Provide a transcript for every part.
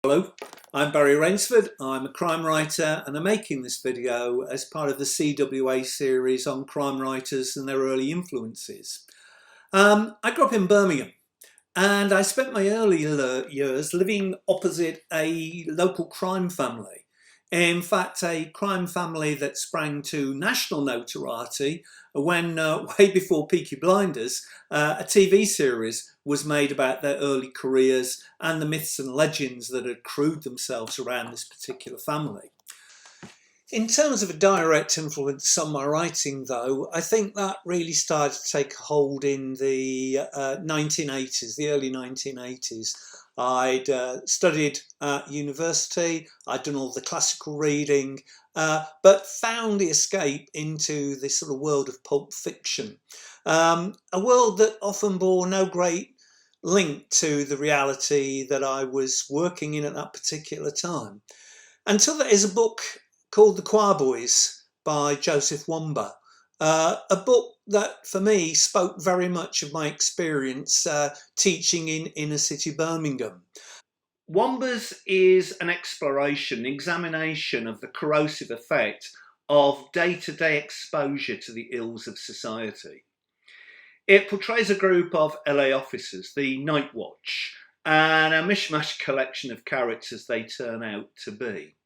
Hello, I'm Barry Rainsford. I'm a crime writer and I'm making this video as part of the CWA series on crime writers and their early influences. I grew up in Birmingham and I spent my early years living opposite a local crime family. In fact, a crime family that sprang to national notoriety when, way before Peaky Blinders, a TV series was made about their early careers and the myths and legends that had accrued themselves around this particular family. In terms of a direct influence on my writing, though, I think that really started to take hold in the 1980s, the early 1980s. I'd studied at university, I'd done all the classical reading, but found the escape into this sort of world of pulp fiction. A world that often bore no great link to the reality that I was working in at that particular time. Until there is a book called The Choir Boys by Joseph Womber, a book that for me spoke very much of my experience teaching in inner city Birmingham. Womber's is an exploration, examination of the corrosive effect of day-to-day exposure to the ills of society. It portrays a group of LA officers, the Night Watch, and a mishmash collection of characters they turn out to be.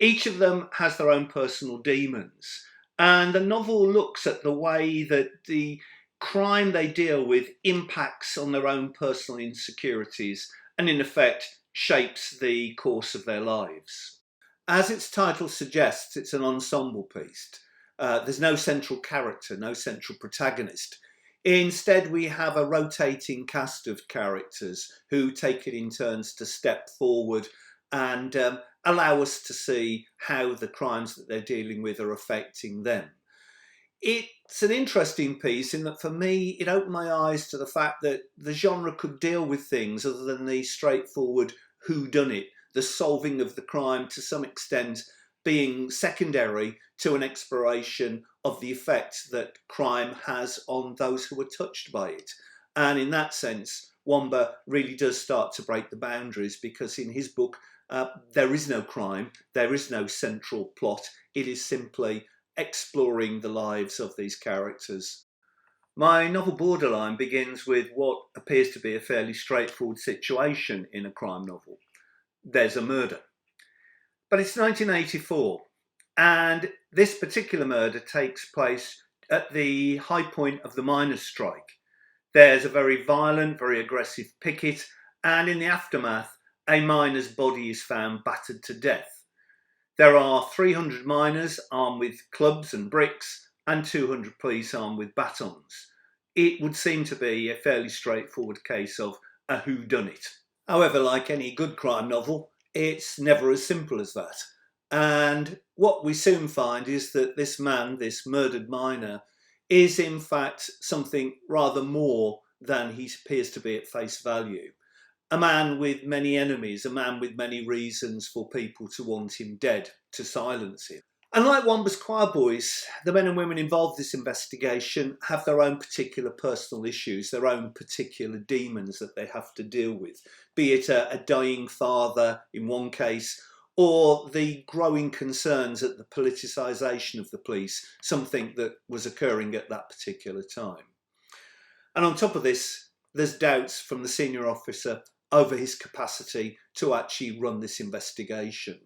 Each of them has their own personal demons, and the novel looks at the way that the crime they deal with impacts on their own personal insecurities and in effect shapes the course of their lives. As its title suggests, it's an ensemble piece. There's no central character, no central protagonist. Instead, we have a rotating cast of characters who take it in turns to step forward and allow us to see how the crimes that they're dealing with are affecting them. It's an interesting piece in that for me it opened my eyes to the fact that the genre could deal with things other than the straightforward whodunit, the solving of the crime to some extent being secondary to an exploration of the effect that crime has on those who are touched by it. And in that sense, Womber really does start to break the boundaries, because in his book there is no crime, there is no central plot, it is simply exploring the lives of these characters. My novel Borderline begins with what appears to be a fairly straightforward situation in a crime novel. There's a murder. But it's 1984, and this particular murder takes place at the high point of the miners' strike. There's a very violent, very aggressive picket, and in the aftermath, a miner's body is found battered to death. There are 300 miners armed with clubs and bricks and 200 police armed with batons. It would seem to be a fairly straightforward case of a whodunit. However, like any good crime novel, it's never as simple as that. And what we soon find is that this man, this murdered miner, is in fact something rather more than he appears to be at face value. A man with many enemies, a man with many reasons for people to want him dead, to silence him. And like Womber's Choir Boys, the men and women involved in this investigation have their own particular personal issues, their own particular demons that they have to deal with, be it a dying father in one case, or the growing concerns at the politicisation of the police, something that was occurring at that particular time. And on top of this, there's doubts from the senior officer over his capacity to actually run this investigation.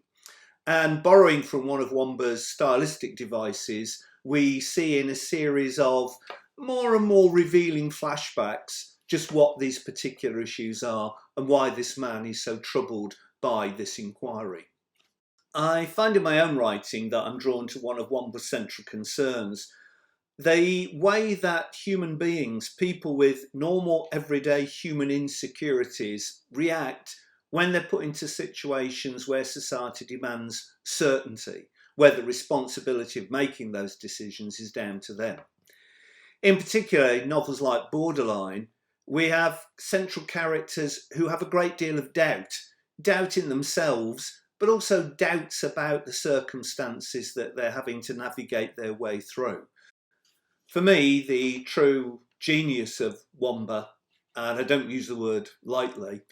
And borrowing from one of Womber's stylistic devices, we see in a series of more and more revealing flashbacks just what these particular issues are and why this man is so troubled by this inquiry. I find in my own writing that I'm drawn to one of Womber's central concerns: the way that human beings, people with normal everyday human insecurities, react when they're put into situations where society demands certainty, where the responsibility of making those decisions is down to them. In particular, in novels like Borderline, we have central characters who have a great deal of doubt in themselves, but also doubts about the circumstances that they're having to navigate their way through. For me, the true genius of Womber, and I don't use the word lightly,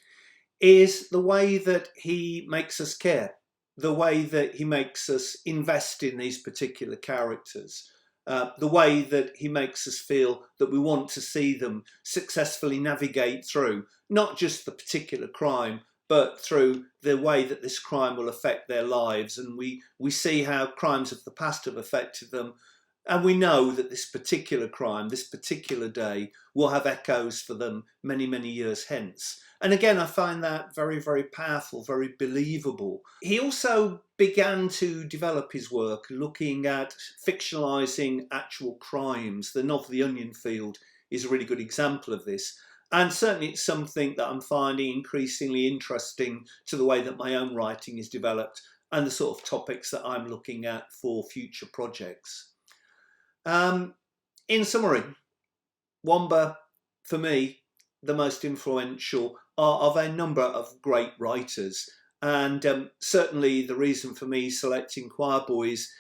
is the way that he makes us care, the way that he makes us invest in these particular characters, the way that he makes us feel that we want to see them successfully navigate through not just the particular crime, but through the way that this crime will affect their lives. And we see how crimes of the past have affected them. And we know that this particular crime, this particular day, will have echoes for them many, many years hence. And again, I find that very, very powerful, very believable. He also began to develop his work looking at fictionalising actual crimes. The novel The Onion Field is a really good example of this. And certainly it's something that I'm finding increasingly interesting to the way that my own writing is developed and the sort of topics that I'm looking at for future projects. In summary, Womber, for me, the most influential are of a number of great writers. And certainly the reason for me selecting Choir Boys,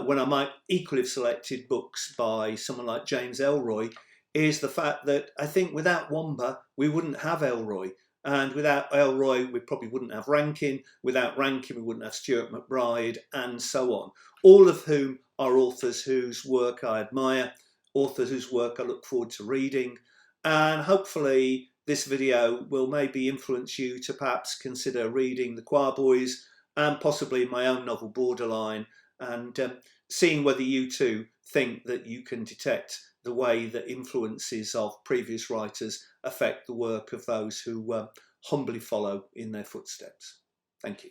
when I might equally have selected books by someone like James Ellroy, is the fact that I think without Womber, we wouldn't have Ellroy. And without Ellroy, we probably wouldn't have Rankin. Without Rankin, we wouldn't have Stuart McBride, and so on. All of whom are authors whose work I admire, authors whose work I look forward to reading. And hopefully this video will maybe influence you to perhaps consider reading The Choir Boys and possibly my own novel Borderline, and seeing whether you too think that you can detect the way that influences of previous writers affect the work of those who humbly follow in their footsteps. Thank you.